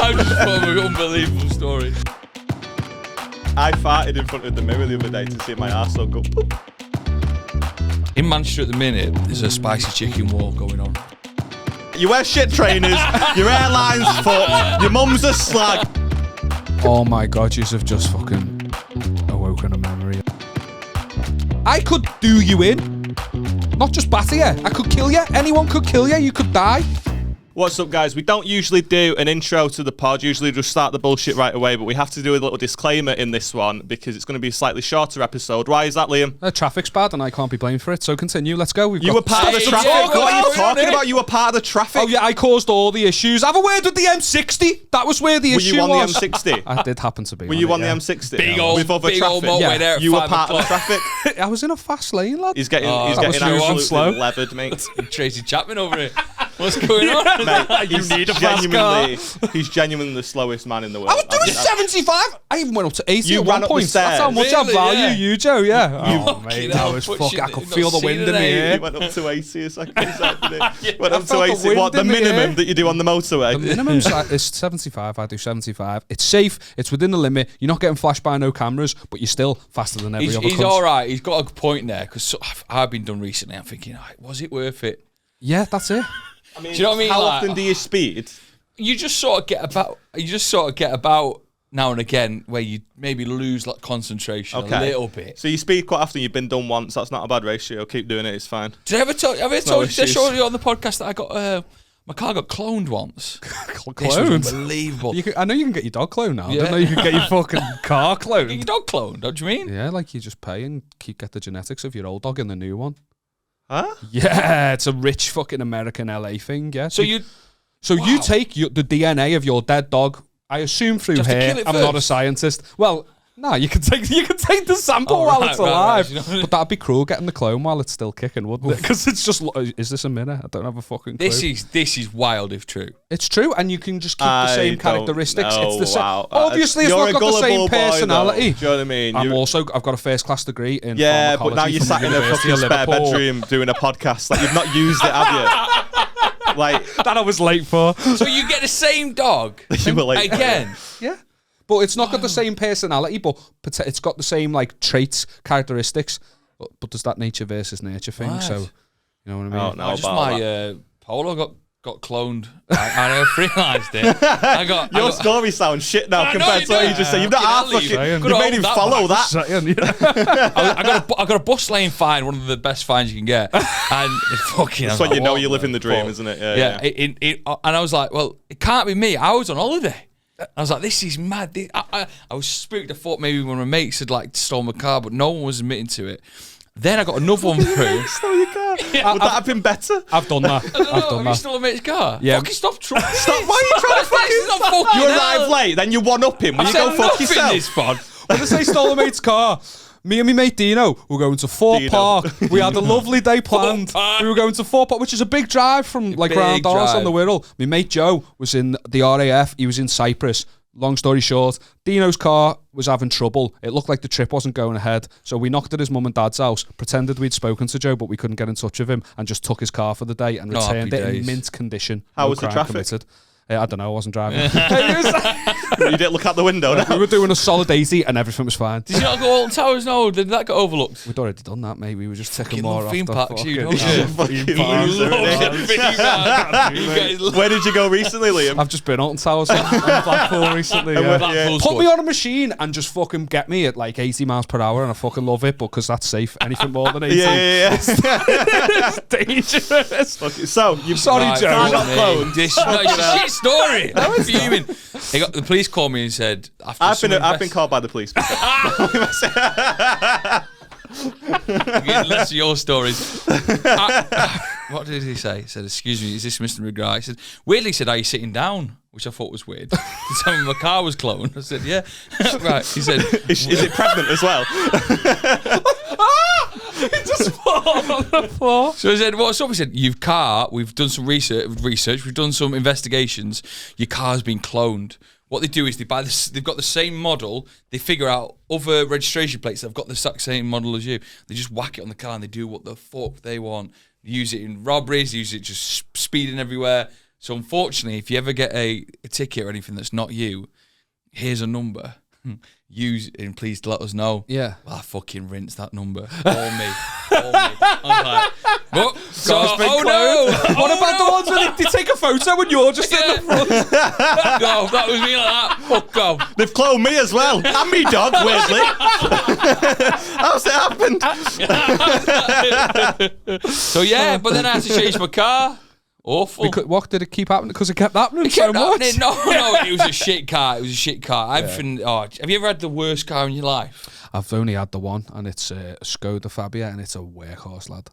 I've just thought of an unbelievable story. I farted in front of the mirror the other day to see my arsehole go poop. In Manchester at the minute, there's a spicy chicken war going on. You wear shit trainers, your airline's fucked, your mum's a slag. Oh my God, you have just fucking awoken a memory. I could do you in. Not just batter you. I could kill you. Anyone could kill you. You could die. What's up, guys? We don't usually do an intro to the pod, usually just start the bullshit right away, but we have to do a little disclaimer in this one because it's going to be a slightly shorter episode. Why is that, Liam? Traffic's bad and I can't be blamed for it, so continue. Let's go. You were part of the traffic? What are you talking about? You were part of the traffic? Oh yeah, I caused all the issues. Have a word with the M60. That was where the issue was. Were you on the M60? I did happen to be. Were you on the M60? Big old motorway there. You were part of the traffic? I was in a fast lane, lad. He's getting absolutely slow. levered, mate. Tracy Chapman over here. What's going on? Mate, he's genuinely the slowest man in the world. I was doing 75. I even went up to 80 You at ran one up point. the stairs. That's how much I value you, Joe. Yeah. Oh, mate, that was fucking. I could feel the wind in the air. You went up to 80 a second, didn't it? Went up to 80. What, the minimum that you do on the motorway? The minimum is 75. I do 75. It's safe. It's within the limit. You're not getting flashed by no cameras, but you're still faster than every other. He's all right. He's got a point there because I've been done recently. I'm thinking, was it worth it? Yeah, that's it. I mean, do you know what I mean? How often do you speed? You just sort of get about now and again where you maybe lose like concentration a little bit. So you speed quite often. You've been done once. That's not a bad ratio. Keep doing it. It's fine. Did I ever tell you on the podcast that I got my car got cloned once? Cloned? This was unbelievable. I know you can get your dog cloned now. I don't know you can get your fucking car cloned. Your dog cloned? Don't you mean? Yeah, like you just pay and get the genetics of your old dog in the new one. Huh? Yeah, it's a rich fucking American LA thing. Yeah. So you take the DNA of your dead dog. I assume through hair. I'm not a scientist. Well, no, you can take the sample while it's alive. Right. But that'd be cruel getting the clone while it's still kicking, wouldn't it? Because it's just, is this a mirror? I don't have a fucking clue. This is wild if true. It's true, and you can just keep the same characteristics. It's the same. Wow. Obviously, it's not got the same personality. Do you know what I mean? I've got a first class degree in pharmacology. But now you're sat in a fucking spare bedroom doing a podcast. Like you've not used it, have you? Like that I was late for. So you get the same dog you were late again? Yeah. But it's not got the same personality, but it's got the same like traits, characteristics. But there's that nature versus nurture thing. Right. So you know what I mean? Oh, no, just my Polo got cloned. I never realised it. Your story sounds shit now compared to what you just said. You've not you made him follow that. I got a bus lane fine, one of the best fines you can get. And fucking. That's when you know you're living the dream, isn't it? Yeah. And I was like, well, it can't be me. I was on holiday. I was like, this is mad. I was spooked. I thought maybe one of my mates had like stolen my car, but no one was admitting to it. Then I got another one through. Stole your car? Yeah. Would that have been better? I've done that. Have you stolen a mate's car? Yeah. Fucking stop trying. Stop. Why are you trying to fucking You arrive late, then you one up him. Will you go fuck yourself? This pod. When I say stole a mate's car, me and my mate Dino were going to Fort Park. We had a lovely day planned. We were going to Fort Park, which is a big drive from like round Dallas on the Wirral. My mate Joe was in the RAF. He was in Cyprus. Long story short, Dino's car was having trouble. It looked like the trip wasn't going ahead. So we knocked at his mum and dad's house, pretended we'd spoken to Joe, but we couldn't get in touch with him, and just took his car for the day and returned it in mint condition. How was the traffic? Committed. I don't know, I wasn't driving. You didn't look out the window now? We were doing a solid 80 and everything was fine. Did you not go Alton Towers? No, did that get overlooked? We'd already done that, mate. We were just taking more off theme the parks, fucking... Where did you go recently, Liam? I've just been Alton Towers and Blackpool recently. Put me on a machine and just fucking get me at like 80 miles per hour and I fucking love it because that's safe. Anything more than 80. Yeah. It's dangerous. Okay, so, sorry, Joe. I got cloned. This is a shit story. I'm fuming. The police called me and said, I've been called by the police. Listen to your stories. What did he say? He said, excuse me, is this Mr. McGrath? He said, weirdly, he said, are you sitting down? Which I thought was weird. He told me my car was cloned. I said, yeah. Right. He said, is it pregnant as well? It just fall on the floor. So I said, what's up? He said, we've done some research, we've done some investigations. Your car's been cloned. What they do is they've got the same model. They figure out other registration plates that have got the exact same model as you. They just whack it on the car and they do what the fuck they want. They use it in robberies, they use it just speeding everywhere. So unfortunately, if you ever get a ticket or anything that's not you, here's a number. Use it and please let us know. Yeah. Well, I fucking rinsed that number. Call me. I was like, oh no. What about the ones where they take a photo when you're just in the front? Fuck off. That was me like that. Fuck off. They've cloned me as well. And me dog, weirdly. How's it happened? So yeah, but then I had to change my car. Awful. What did it keep happening? Because it kept happening It kept so much. happening. No, it was a shit car. It was a shit car. Have you ever had the worst car in your life? I've only had the one, and it's a Skoda Fabia, and it's a workhorse, lad.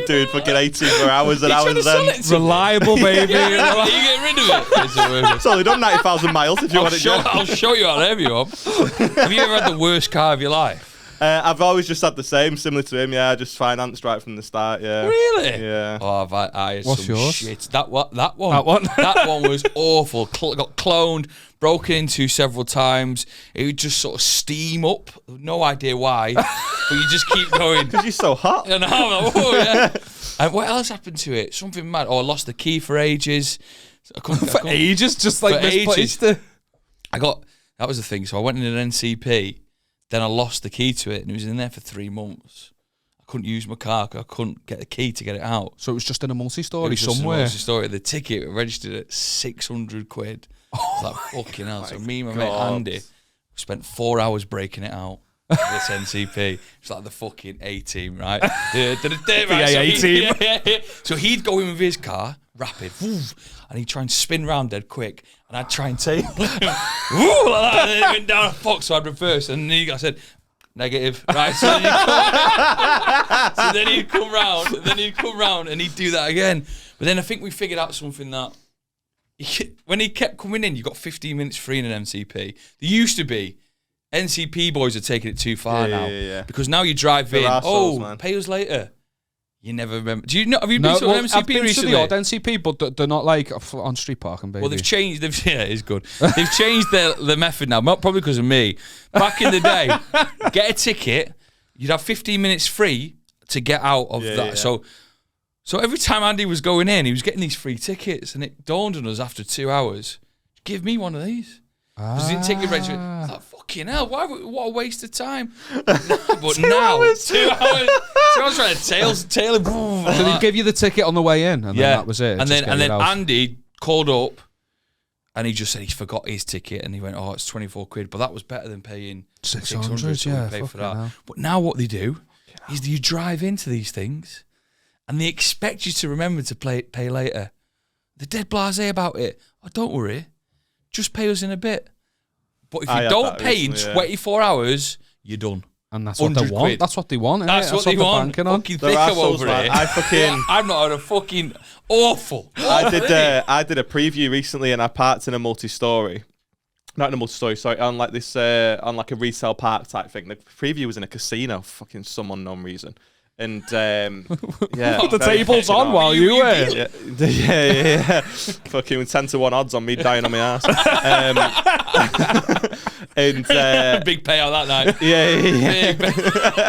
Dude, fucking 18 for hours and hours then. Reliable, baby. You get rid of it. It's only done 90,000 miles if you want it. I'll show you how heavy you are. Have you ever had the worst car of your life? I've always just had the same, similar to him. Yeah, just financed right from the start. Yeah. Really? Yeah. Oh, I had What's some yours? shit. That one. That one? That one was awful. Got cloned, broken into several times. It would just sort of steam up. No idea why, but you just keep going. Because you're so hot. And I'm like, oh yeah. And what else happened to it? Something mad. Oh, I lost the key for ages. For ages, just like misplaced it. That was the thing. So I went in an NCP. Then I lost the key to it, and it was in there for 3 months. I couldn't use my car because I couldn't get the key to get it out. So it was just in a multi-story It was just somewhere. a multi-story. The ticket registered at 600 quid. It's like, fucking hell. So me and my mate Andy spent 4 hours breaking it out. This NCP. It's like the fucking A-team, right? The A-team. So he'd go in with his car, rapid, and he'd try and spin round dead quick, and I'd try and take him, like that, and then it went down a fox, so I'd reverse, and then I said, negative, right? So then he'd come round, and he'd do that again. But then I think we figured out something that when he kept coming in, you got 15 minutes free in an MCP. There used to be. NCP boys are taking it too far now. Yeah. Because now you drive in, man. pay us later. You never remember. Do you know? Have you been to an MCP I've been recently? to the odd NCP, but they're not like on street parking, baby. Well, they've changed. Yeah, it's good. They've changed the method now. Not probably because of me. Back in the day, get a ticket, you'd have 15 minutes free to get out of that. Yeah. So every time Andy was going in, he was getting these free tickets, and it dawned on us after 2 hours, give me one of these. Because he didn't take it register. I was like, fucking hell, what a waste of time. But now, 2 hours. So I was trying to tail him. So they give you the ticket on the way in, and then that was it. And then Andy called up, and he just said he forgot his ticket, and he went, oh, it's 24 quid. But that was better than paying 600, so we paid for that. Hell. But now what they do is you drive into these things, and they expect you to remember to pay later. They're dead blasé about it. Oh, don't worry. Just pay us in a bit. But if you don't pay in 24 hours, you're done. And that's what they want. Quid. That's what they want. That's what they want. Banking on. Fucking thicko over it. I'm not on a fucking awful. I did a preview recently, and I parked in a multi-story. Not in a multi-story, sorry, on like this, on like a resale park type thing. The preview was in a casino, fucking some unknown reason. And yeah, the table's on while you were. Yeah. Fucking 10-1 odds on me dying on my ass. And big payout that night. Yeah. Big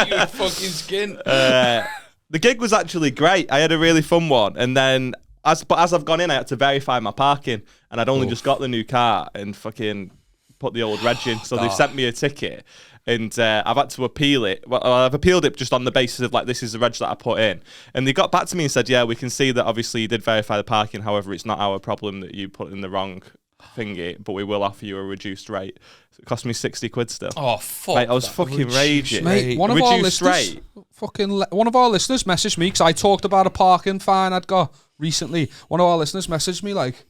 you fucking skin. The gig was actually great. I had a really fun one, and then as I've gone in, I had to verify my parking, and I'd only just got the new car and fucking put the old reg in. So they've sent me a ticket. And I've had to appeal it. Well, I've appealed it just on the basis of, like, this is the reg that I put in. And they got back to me and said, yeah, we can see that obviously you did verify the parking. However, it's not our problem that you put in the wrong thingy, but we will offer you a reduced rate. So it cost me 60 quid still. Oh, fuck. Mate, I was fucking raging. Mate, one of our listeners messaged me because I talked about a parking fine I'd got recently. One of our listeners messaged me like,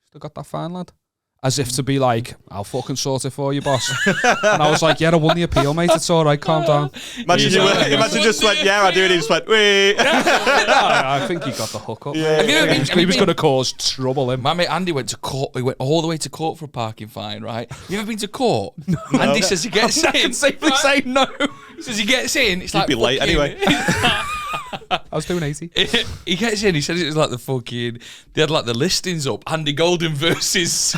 still got that fine, lad? As if to be like, I'll fucking sort it for you, boss. And I was like, yeah, I won the appeal, mate. It's all right, calm down. Imagine just went, yeah, I do it. He just went, wait. I think he got the hookup. Yeah. He was going to cause trouble. My mate Andy went to court. He went all the way to court for a parking fine, right? You ever been to court? No. Andy says he gets in. I can safely say no. He says he gets in. It's like, be late anyway. I was doing 80. He gets in. He says it was like the fucking. They had like the listings up. Andy Golden versus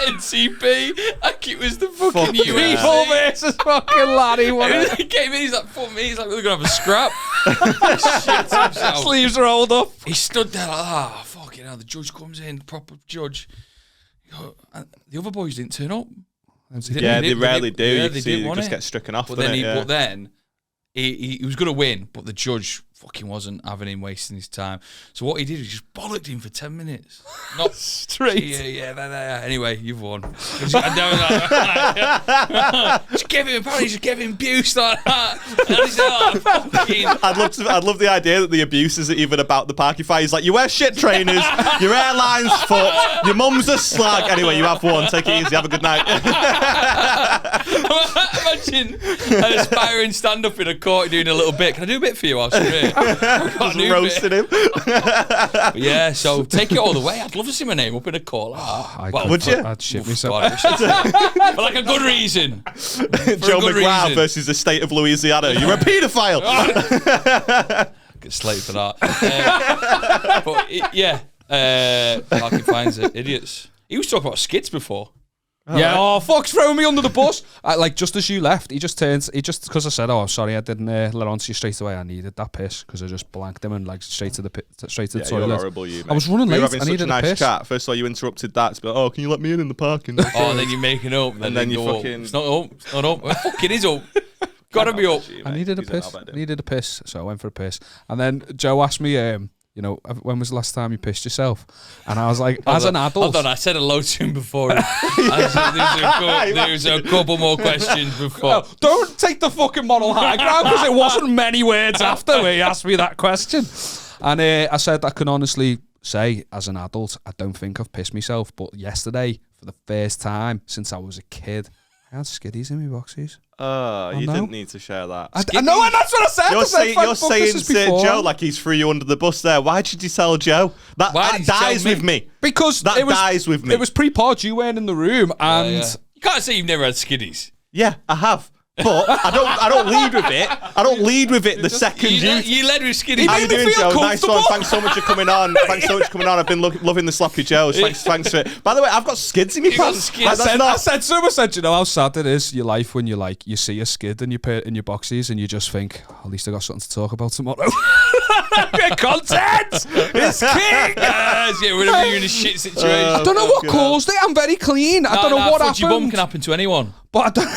NCP. Like it was the fucking Fuck US. People versus fucking Larry. What He came in, he's like, fuck me. He's like, we're going to have a scrap. Shit himself. sleeves rolled up. He stood there like, fucking hell. The judge comes in, proper judge. And the other boys didn't turn up. They rarely do. Yeah, You they see, didn't you want just it. get stricken off. But But then he was going to win, but the judge fucking wasn't having him wasting his time. So what he did was just bollocked him for 10 minutes. Not Straight. Yeah. Anyway, you've won. Just give him, apparently just give him abuse like that. And he's like, fucking... I'd love the idea that the abuse isn't even about the parking fine. He's like, you wear shit trainers, your airline's fucked, your mum's a slag. Anyway, you have one. Take it easy. Have a good night. Imagine an aspiring stand-up in a court doing a little bit. Can I do a bit for you whilst you're here? Just roasting him. But yeah, so take it all the way. I'd love to see my name up in a court like that. Well, would you? I'd shit myself. God, for like a good reason. Joe good McGrath reason. versus the state of Louisiana. You're a paedophile. Get slated for that. Parking fines are idiots. He was talking about skids before. Fuck's throwing me under the bus. Like, just as you left, he just because I said, sorry, I didn't let on to you straight away. I needed that piss because I just blanked him and like straight to the toilet. You're horrible, you, mate. I was running we late. were having I such needed a nice piss. chat. First of all, you interrupted that to be like, can you let me in the parking? Oh, and then you're making up. And then you go fucking... Up. It's not up. It's not up. Well, fuck, it is up. Gotta be up. I needed a piss. So I went for a piss. And then Joe asked me, when was the last time you pissed yourself? And I was like, as an adult. Hold on, I said hello to him before. There's a couple more questions before. No, don't take the fucking moral high ground because it wasn't many words after where he asked me that question. And I said, I can honestly say, as an adult, I don't think I've pissed myself. But yesterday, for the first time since I was a kid, I had skiddies in my boxies. You didn't need to share that. I know, and that's what I said. You're saying to Joe like he's threw you under the bus there. Why did you tell Joe? That dies with me. Because that dies with me. It was pre-pod. You weren't in the room, and you can't say you've never had skiddies. Yeah, I have. But I don't lead with it. I don't lead with it the second you led with skiddies. How you doing, Joe? Nice one. Thanks so much for coming on. I've been loving the sloppy Joes. Thanks for it. By the way, I've got skids in my pants. I said, you know how sad it is, your life, when you see a skid in your boxies and you just think, at least I got something to talk about tomorrow. Content is king. Yeah, whenever you're in a shit situation. I don't know what caused it. I'm very clean. I don't know what happened. Fudgey bum can happen to anyone. But I don't.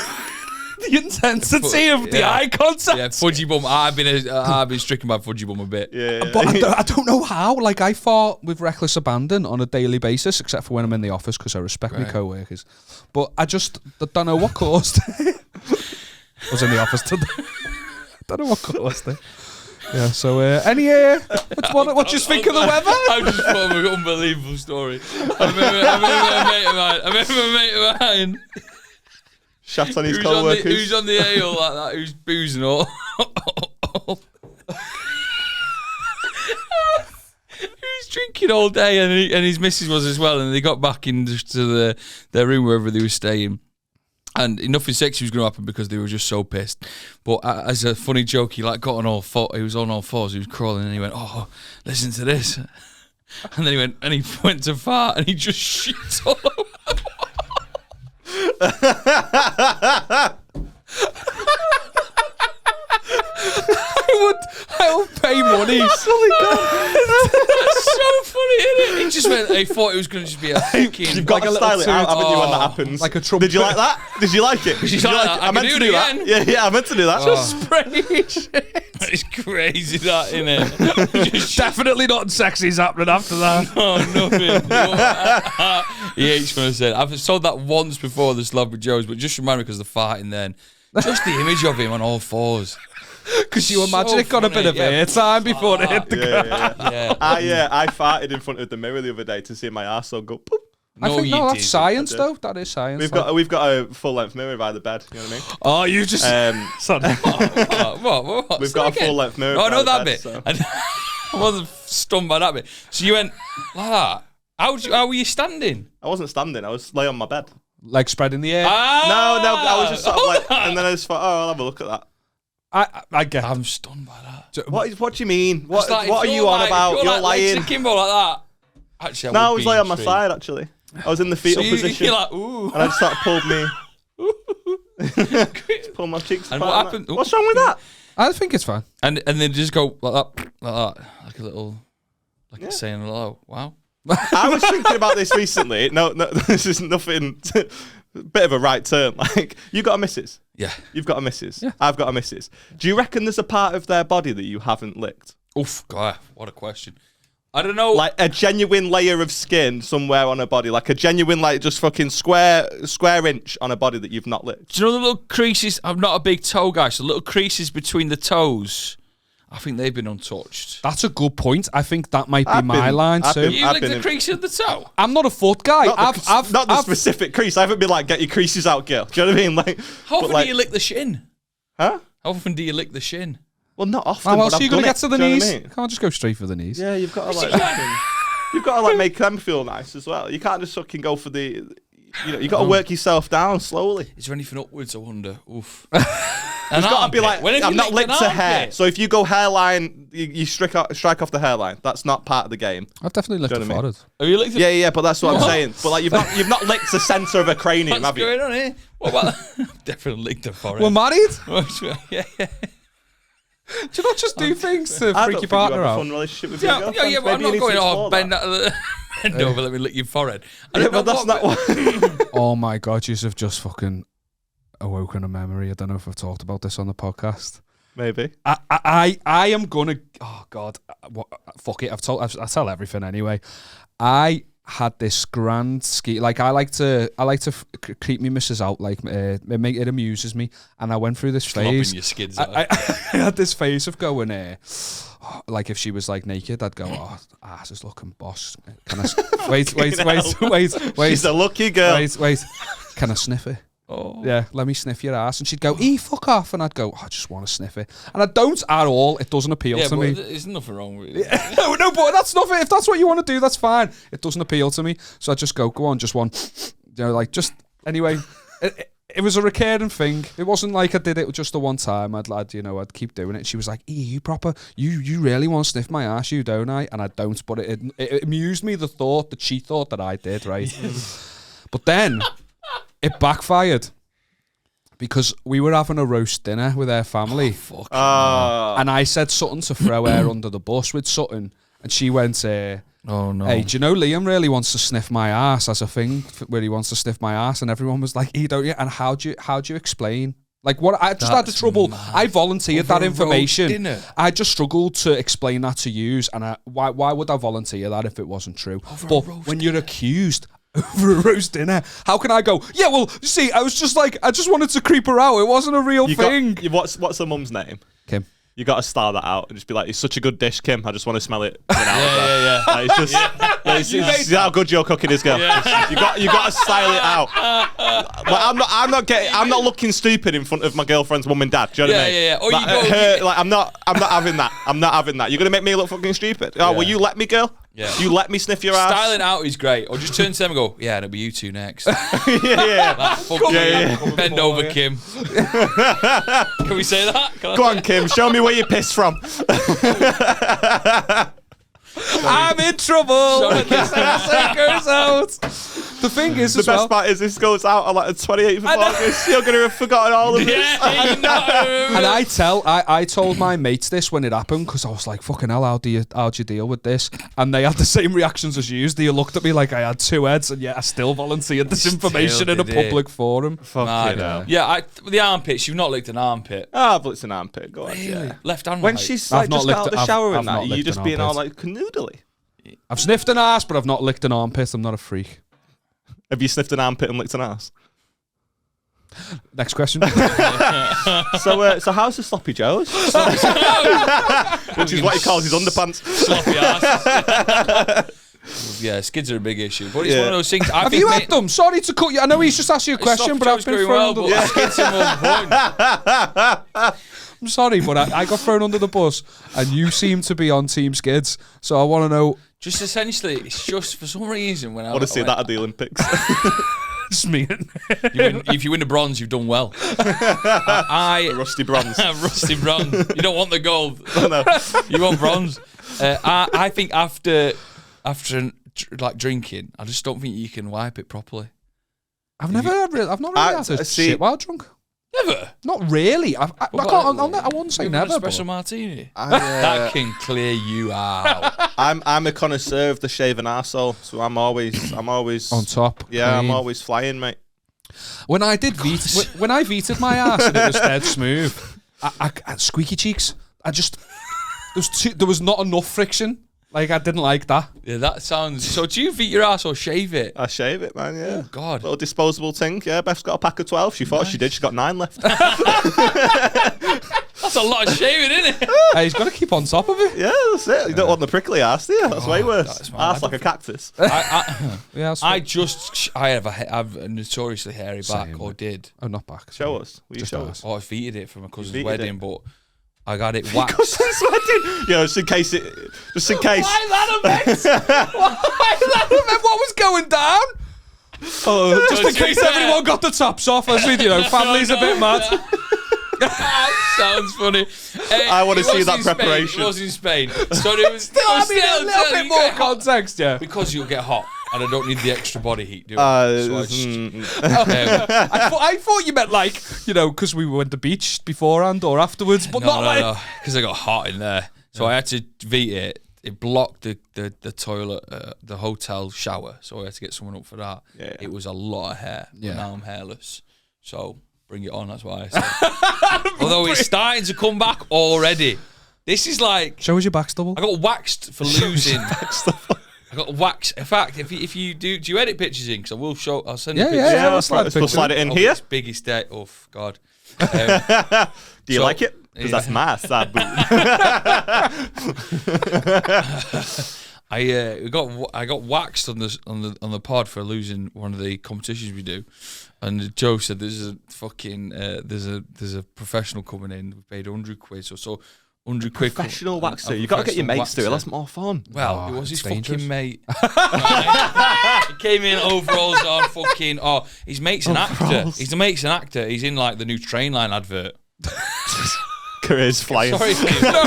The intensity of the eye contact. Yeah, Fudgey bum. I've been stricken by Fudgey bum a bit. Yeah. But I don't know how. Like, I fought with reckless abandon on a daily basis, except for when I'm in the office because I respect my co-workers. But I just don't know what caused it. I was in the office today. Don't know what caused it. Yeah, so what you think of the weather? I just thought of an unbelievable story. I remember a mate of mine. Shut on his co-workers. Who's on the ale like that? Who's boozing all? Who's drinking all day, and his missus was as well. And they got back into their room wherever they were staying. And nothing sexy was going to happen because they were just so pissed. But as a funny joke, he got on all fours. He was on all fours. He was crawling, and he went, "Oh, listen to this." And then he went to fart, and he just shit all over. I would pay money. That's so funny, isn't it? He just went. He thought it was going to just be a fucking. You've got to style it out, haven't you, when that happens? Like a trumpet. Did you like that? Did you like it? Did you like that? I meant to do that. Yeah, I meant to do that. Just spray shit. It's crazy, that, innit? Definitely not sexy's happening after that. No, nothing. He hates when I said. I've sold that once before, the Sloppy Joes, but just remind me because of the farting then. Just the image of him on all fours. Because you imagine it got a bit of airtime before it hit the ground. I farted in front of the mirror the other day to see my arsehole go poop. That's science, though. That is science. We've got a full length mirror by the bed. You know what I mean? Oh, you just. Sorry. What? We've got a full length mirror. Oh, I know that bed, bit. So. I wasn't stunned by that bit. So you went like that. How were you standing? I wasn't standing. I was lay on my bed. Like spreading the air. No. I was just sort of like, and then I just thought, I'll have a look at that. I get. I'm stunned by that. What do you mean? What like, are you on about? You're lying. Kimbo like that. Actually, I was laying on my side, actually. I was in the fetal So position. you're like, ooh. And I just started pulled me. Just pulled my cheeks And apart what and happened? that. What's wrong with that? I think it's fine. And then just go like that, like a little, like it's saying hello. Wow. I was thinking about this recently. No, this is nothing. Bit of a right turn. Like, you got a missus. Yeah. You've got a missus. Yeah. I've got a missus. Do you reckon there's a part of their body that you haven't licked? Oof, God, what a question. I don't know. Like a genuine layer of skin somewhere on her body, like a genuine, like just fucking square inch on a body that you've not licked. Do you know the little creases? I'm not a big toe guy, so little creases between the toes. I think they've been untouched. That's a good point. I think that might be my line too. You licked the crease of the toe? I'm not a foot guy. Not the specific crease. I haven't been like, get your creases out, girl. Do you know what I mean? Like, How often do you lick the shin? Huh? How often do you lick the shin? Well, not often. How but else are I've you going to done get to it. the Do you know knees? what I mean? Can't just go straight for the knees. Yeah, you've got to like, make them feel nice as well. You can't just fucking go for the. You got to work yourself down slowly. Is there anything upwards? I wonder. Oof. It's got to be like, I'm not licked to hair. So if you go hairline, you strike off the hairline. That's not part of the game. I've definitely licked a forehead. Have you licked? Yeah, but that's what I'm saying. But like, you've not licked the centre of a cranium, What's have you? going on here? What about? Definitely licked a forehead. We're married? yeah. Do you not just do things to I freak don't your think partner you have a out? fun relationship with your Yeah, girlfriend. but I'm Maybe you not need going, to oh, explore bend over, let me lick your forehead. Yeah, but that's not what. Oh my God, you have just fucking awoken a memory. I don't know if I've talked about this on the podcast. Maybe. I am gonna. Oh God, fuck it. I tell everything anyway. I had this grand ski. Like I like to creep me missus out. Like it amuses me. And I went through this phase. Your skids I had this phase of going like if she was like naked, I'd go, oh, ass is looking boss. Can I wait? She's a lucky girl. Wait. Can I sniff it? Oh. Yeah, let me sniff your ass. And she'd go, fuck off. And I'd go, I just want to sniff it. And I don't at all. It doesn't appeal to me. There's nothing wrong with it. No, but that's nothing. If that's what you want to do, that's fine. It doesn't appeal to me. So I just go on, just one. Anyway, it was a recurring thing. It wasn't like I did it just the one time. I'd keep doing it. And she was like, you proper, you really want to sniff my ass, you don't I? And I don't, but it amused me, the thought that she thought that I did, right? But then it backfired because we were having a roast dinner with her family. And I said something to throw her under the bus with something. And she went, oh no. hey, do you know Liam really wants to sniff my ass as a thing where he wants to sniff my ass? And everyone was like, don't you? And how do you explain? Like what? I just had the trouble. Mad. I volunteered Over that information. dinner? I just struggled to explain that to yous. And why would I volunteer that if it wasn't true? But when you're accused over a roast dinner, how can I go, yeah, well, you see, I just wanted to creep her out. It wasn't a real thing. What's her mum's name? Kim. You got to star that out and just be like, it's such a good dish, Kim. I just want to smell it. Yeah. Like, it's just, it's how good your cooking is, girl. Yeah. You got to style it out. Like, I'm not looking stupid in front of my girlfriend's mum and dad. Do you know what I mean? Yeah. Or like, I'm not having that. I'm not having that. You're gonna make me look fucking stupid. Oh, will you let me, girl? Yeah. You let me sniff your ass. Styling out is great. Or just turn to them and go, yeah, it'll be you two next. yeah. Bend over, Kim. Can we say that? Go on, Kim. Show me where you pissed from. I'm in trouble when this episode goes out. The thing is, the best part is this goes out on like the 28th of August. You're going to have forgotten all of this. And I told my mates this when it happened because I was like, fucking hell, how'd you deal with this? And they had the same reactions as you. They looked at me like I had two heads, and yet I still volunteered this information in a public forum. Fucking hell. Yeah, the armpits. You've not licked an armpit. Oh, I've licked an armpit. Go on. Yeah. Left hand. When right. she's like just got out of the shower and that, you just being all armpit. like canoodly. I've sniffed an ass, but I've not licked an armpit. I'm not a freak. Have you sniffed an armpit and licked an ass? Next question. So how's the sloppy joes? Which is what he calls his underpants. Sloppy ass. Yeah, skids are a big issue. But it's one of those things. Have you had them? Sorry to cut you. I know he's just asked you a question, but I've been thrown under the bus. Skids are more point. I'm sorry, but I got thrown under the bus, and you seem to be on Team Skids. So I want to know. Just essentially, it's just for some reason when I want to see that at the Olympics. Just me. If you win the bronze, you've done well. The rusty bronze. Rusty bronze. You don't want the gold. No. You want bronze. I think after like drinking, I just don't think you can wipe it properly. I've not really had a shit while drunk. Never. Not really. I wouldn't say never. Espresso martini. That can clear you out. I'm a connoisseur of the shaven arsehole, so I'm always on top. Yeah, clean. I'm always flying, mate. When I veted my ass and it was dead smooth, I squeaky cheeks. There was not enough friction. Like, I didn't like that. Yeah, that sounds... So do you beat your ass or shave it? I shave it, man, yeah. Oh, God. Little disposable thing. Yeah, Beth's got a pack of 12. She thought she did. She's got 9 left. That's a lot of shaving, isn't it? Hey, he's got to keep on top of it. Yeah, that's it. You don't want the prickly ass, do you? That's way worse. Ass like a cactus. I have a notoriously hairy back, or did. Oh, not back. Show us. Will you show us? Oh, I feated it from a cousin's wedding, but I got it waxed. Cousin's wedding? Yeah, just in case. Why is that event? What was going down? Oh, just in case everyone got the tops off, as we, family's a bit mad. Sounds funny. I want to see that preparation. It was in Spain. So it was still a little bit more context, yeah. Because you'll get hot, and I don't need the extra body heat, do I? I thought you meant because we went to the beach beforehand or afterwards, but no, because I got hot in there. So I had to beat it. It blocked the toilet, the hotel shower, so I had to get someone up for that. Yeah. It was a lot of hair, but now I'm hairless. So bring it on, that's why I said. Although it's starting to come back already. This is like... Show us your back stubble. I got waxed for losing. I got waxed. In fact, if you do you edit pictures in? Because I'll send you pictures. Yeah, we'll slide it in here. It's biggest day. Oh, God. Do you like it? Because that's my side boob. I got waxed on the pod for losing one of the competitions we do, and Joe said there's a professional coming in. We paid £100 or so. 100 quid. Professional waxer. You got to get your mates to it. That's more fun. Well, it was his fucking mate. Right? He came in overalls on fucking. Oh, his mate's an actor. His mate's an actor. He's in like the new Trainline advert. Career's flying. Sorry, mate, no.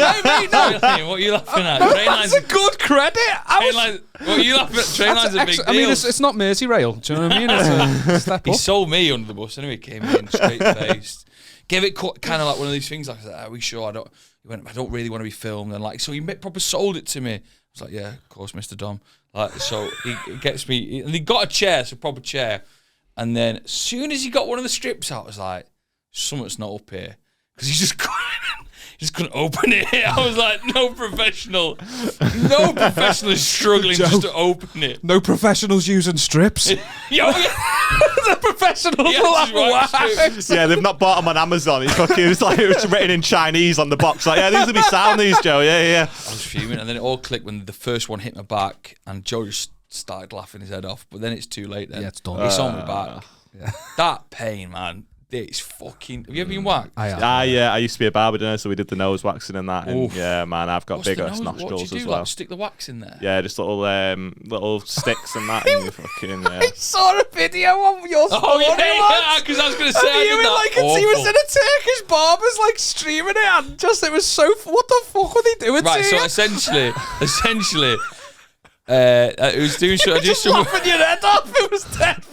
What are you laughing at? That's a good credit. What are you laughing at? Trainline's a big deal. I mean, it's not Merseyrail. Do you know what I mean? It's a step up. He sold me under the bus anyway. Came in straight faced. Gave it kind of like one of these things. Like, are we sure? He went, I don't really want to be filmed. And like, so he proper sold it to me. I was like, yeah, of course, Mr. Dom. Like, so he gets me, and he got a chair, so a proper chair. And then as soon as he got one of the strips out, I was like, something's not up here. Because he just couldn't open it. I was like, no professional is struggling just to open it. No professionals using strips. The professionals will have wax. Yeah, they've not bought them on Amazon. It's like it was written in Chinese on the box. Like, yeah, these will be sound, these, Joe. Yeah. I was fuming, and then it all clicked when the first one hit my back, and Joe just started laughing his head off. But then it's too late. Then it's done. It's on my back. Yeah. That pain, man. It's fucking. Have you ever been waxed? Yeah. I used to be a barber, didn't I? So we did the nose waxing and that. And yeah, man, I've got bigger nostrils as well. Like, stick the wax in there? Yeah, just little sticks and that. And fucking. I saw a video of your story. Oh yeah, because I was gonna say. He was in a Turkish barber's like streaming it, and it was so. What the fuck were they doing? Right, so essentially, it was doing. I just laughing your head off. It was dead.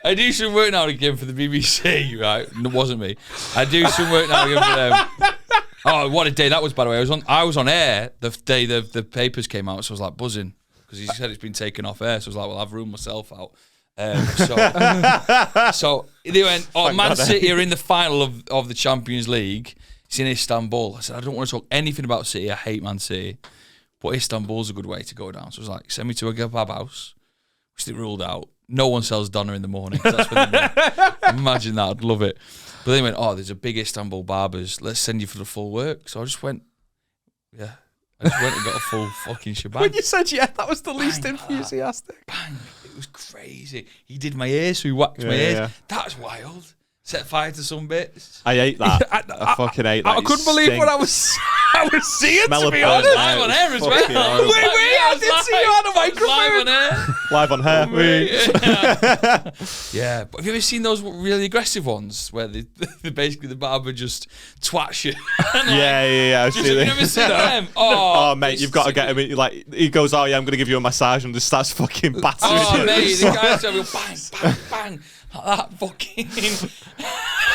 I do some work now and again for the BBC, right? It wasn't me. I do some work now and again for them. Oh, what a day that was, by the way. I was on air the day the papers came out, so I was like buzzing because he said it's been taken off air. So I was like, well, I've ruined myself out. So they went, Man City are in the final of the Champions League. It's in Istanbul. I said, I don't want to talk anything about City. I hate Man City. But Istanbul's a good way to go down. So I was like, send me to a kebab house, which they ruled out. No one sells doner in the morning. That's what they do. Imagine that. I'd love it. But they went, there's a big Istanbul barbers. Let's send you for the full work. So I just went, yeah. I just went and got a full fucking shebang. When you said that was the least enthusiastic. Bang. It was crazy. He did my ears, so he waxed my ears. Yeah. That's wild. Set fire to some bits. I ate that. I fucking ate that. I couldn't believe what I was I was seeing, Smell to of be burnt honest. Live on air as well. Fucking horrible. I did see you on a microphone. Live on air. Live on her. Yeah, but have you ever seen those really aggressive ones where they basically the barber just twats you? Yeah. I've Have seen you it. never seen them? Oh, mate, you've got to get him. Like he goes, oh yeah, I'm gonna give you a massage, and just starts fucking battering Oh, you. mate, the guy's going bang, bang, bang, like that fucking.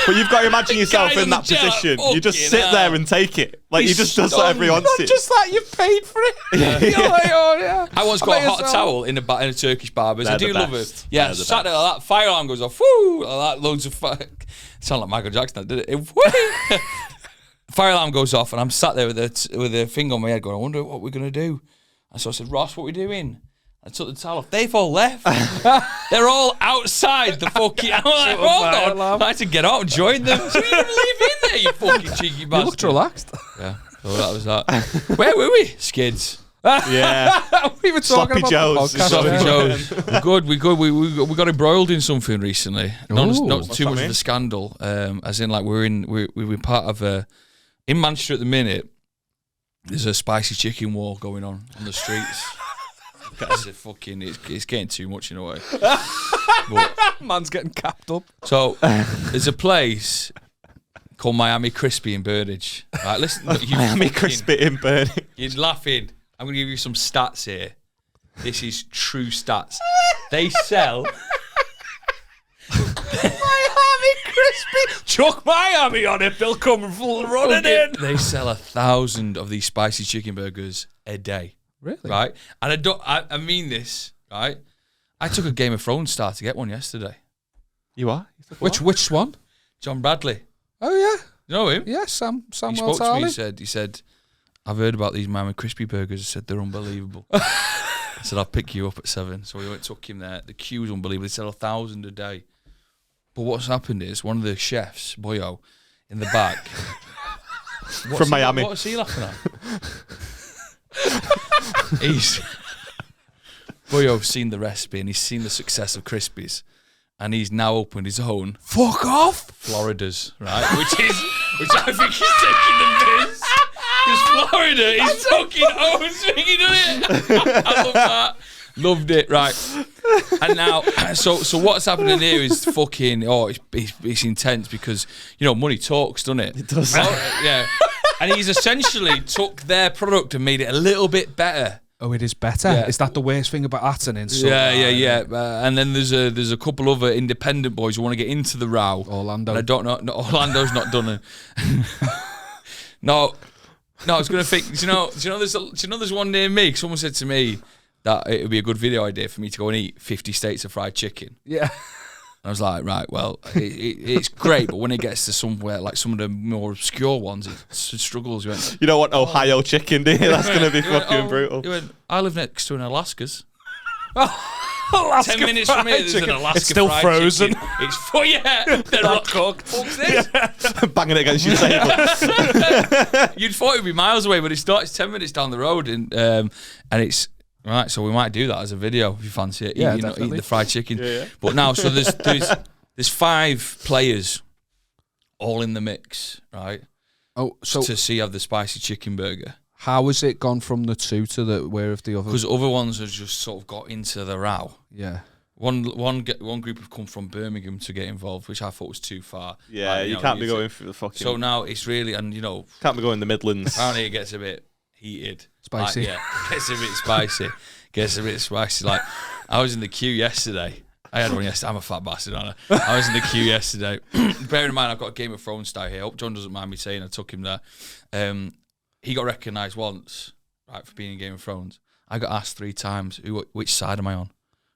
But you've got to imagine yourself guys in on the that jet, position. You just fucking sit hell. there and take it. Like he He's just does stunned. whatever he wants Not to. just that, you've paid for it. You're like, oh, yeah. I once got bet a hot yourself. towel in a Turkish barber's. I They're do the love best. it. Yeah, They're the sat there like that. Fire alarm goes off. Woo! Like that. Loads of fire. Sound like Michael Jackson. Did it? Whee! Fire alarm goes off, and I'm sat there with a finger on my head, going, "I wonder what we're gonna do." And so I said, "Ross, what are we doing?" I took the towel off. They've all left. They're all outside the fucking. I'm like, hold on. I had to get out and join them. So you didn't leave in there, you fucking cheeky bastard. You looked relaxed. Yeah. So that was that. Where were we? Skids. Yeah. We were talking Sloppy about Joes. the podcast. Sloppy yeah. Joes. We're good. We got embroiled in something recently. Not Ooh. too What's much that of mean? a scandal. As in, like we're part of a in Manchester at the minute. There's a spicy chicken war going on the streets. It's a fucking. It's getting too much in a way. But, Man's getting capped up. so there's a place called Miami Crispy in Burnage. Right, listen, you Miami fucking- crispy in burning. You're laughing. I'm going to give you some stats here. This is true stats. They sell. Miami crispy. Chuck Miami on it. They'll come running in. They sell 1,000 of these spicy chicken burgers a day. Really? Right? And I mean this, right? I took a Game of Thrones star to get one yesterday. You are? Which one? John Bradley. Oh yeah. You know him? Yeah, He Samuel spoke to me. Tarly. He said, I've heard about these Miami Crispy burgers. I said, they're unbelievable. I said, I'll pick you up at 7. So we went, took him there. The queue's unbelievable. They sell 1,000 a day. But what's happened is one of the chefs, Boyo, in the back. From Miami. What's he laughing at? Boyo's seen the recipe and he's seen the success of Crispies. And he's now opened his own Fuck off. Florida's, right? Which I think is taking the piss. Because Florida is fucking owns me, doesn't it? I love that. Loved it, right? And now, so what's happening here is fucking, it's intense because, money talks, doesn't it? It does. Yeah. And he's essentially took their product and made it a little bit better. Oh, it is better. Yeah. Is that the worst thing about Atten? Yeah. And then there's a couple other independent boys who want to get into the row. Orlando. And I don't know. No, Orlando's not done it. No, I was gonna think. Do you know? There's one near me. Someone said to me that it would be a good video idea for me to go and eat 50 steaks of fried chicken. Yeah. I was like, right, well, it's great, but when it gets to somewhere like some of the more obscure ones, it struggles. You don't want Ohio chicken, do you? That's going to be fucking brutal. You went, I live next to an Alaska's. Alaska 10 minutes from here, fried there's chicken. an Alaska It's still fried frozen. chicken. It's full, yeah. They're not cooked. What's this? Banging it against your table. You'd thought it'd be miles away, but it's not. It's 10 minutes down the road, and it's right. So we might do that as a video if you fancy it. Yeah, eating definitely. the fried chicken. Yeah. But now, so there's 5 players all in the mix, right? Oh, so To see how the spicy chicken burger. how has it gone from the 2 to the where of the other? Because other ones have just sort of got into the row. Yeah. One group have come from Birmingham to get involved, which I thought was too far. Yeah, Like, you can't be going for the fucking... So now it's really, and can't be going the Midlands. apparently it gets a bit heated. Spicy. Like, yeah, gets a bit spicy. Gets a bit spicy. Like, I was in the queue yesterday. I had one yesterday. I'm a fat bastard, aren't I? I was in the queue yesterday. Bearing in mind, I've got a Game of Thrones style here. I hope John doesn't mind me saying I took him there. He got recognised once, right, for being in Game of Thrones. I got asked 3 times, which side am I on?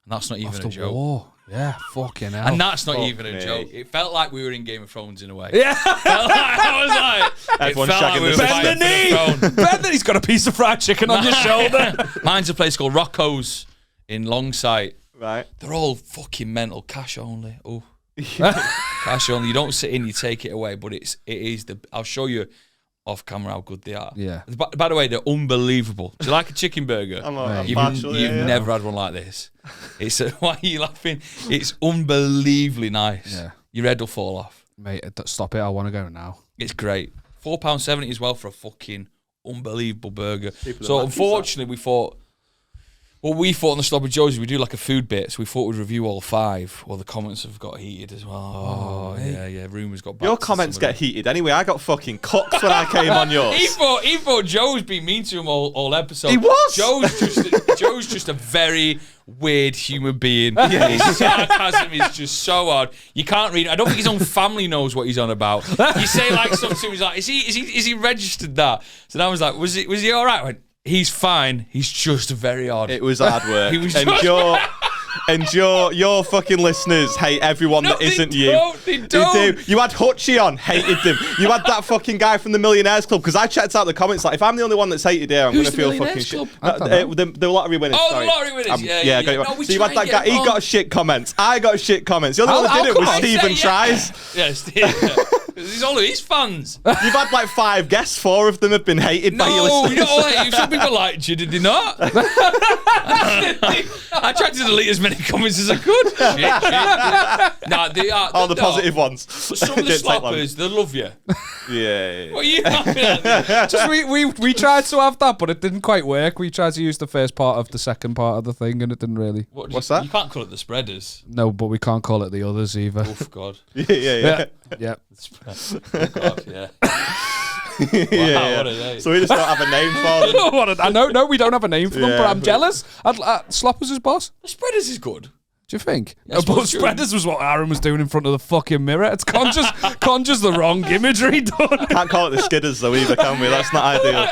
And that's not even After a joke. war. Yeah, fucking hell. And that's not Fuck even a me. joke. It felt like we were in Game of Thrones in a way. Yeah. I was like, Everyone's it felt like shagging we were the fighting Bend the knee. for the throne. Ben, then he's got a piece of fried chicken on your shoulder. Mine's a place called Rocco's in Longsight. Right. They're all fucking mental. Cash only. Oh, cash only. You don't sit in, you take it away. But it is the. I'll show you off camera how good they are. Yeah. By the way, they're unbelievable. Do you like a chicken burger? I'm You've partial, yeah. never had one like this. It's why are you laughing? It's unbelievably nice. Yeah. Your head will fall off. Mate, stop it. I want to go now. It's great. £4.70 as well for a fucking unbelievable burger. People So that unfortunately, we thought on the Sloppy Joes, we do like a food bit, so we thought we'd review all 5. Well, the comments have got heated as well. Yeah. Rumours got back. Your comments get heated anyway. I got fucking cooked when I came on yours. He thought Joe's been mean to him all episode. He was. Joe's just a very weird human being. His sarcasm is just so odd. You can't read. I don't think his own family knows what he's on about. You say like something to him, he's like, is he registered that? So then I was like, was he all right? I went, he's fine. He's just very odd. It was hard work. He was and your fucking listeners hate everyone that isn't you. They don't. They do. You had Hutchie on, hated them. You had that fucking guy from the Millionaires Club, because I checked out the comments, like, if I'm the only one that's hated here, I'm going to feel fucking shit. The lottery winners. Oh, sorry. the lottery winners. Yeah. No, so you had that guy, he got shit comments. I got shit comments. The only one that did it was Stephen Tries. Yeah, Stephen. He's all of his fans. You've had like 5 guests, 4 of them have been hated by your listeners. No, you don't hate you. Some people liked you, did they not? I tried to delete as many comments as I could. Shit. Nah, they are. All the positive ones. But some of the sloppers, they love you. Yeah. What are you laughing at? Just we tried to have that, but it didn't quite work. We tried to use the first part of the second part of the thing, and it didn't really. What's that? You can't call it the spreaders. No, but we can't call it the others either. Oh, God. Yeah. Yeah. Oh, God, yeah. Yeah. What a day. So we just don't have a name for them. I know. No, we don't have a name for them, Yeah, but I'm but- jealous. Sloppers is boss. The spreaders is good. Do you think? Yes, But what's your- spreaders was what Aaron was doing in front of the fucking mirror. It's conjures the wrong imagery done. Can't call it the Skidders though either, can we? That's not ideal.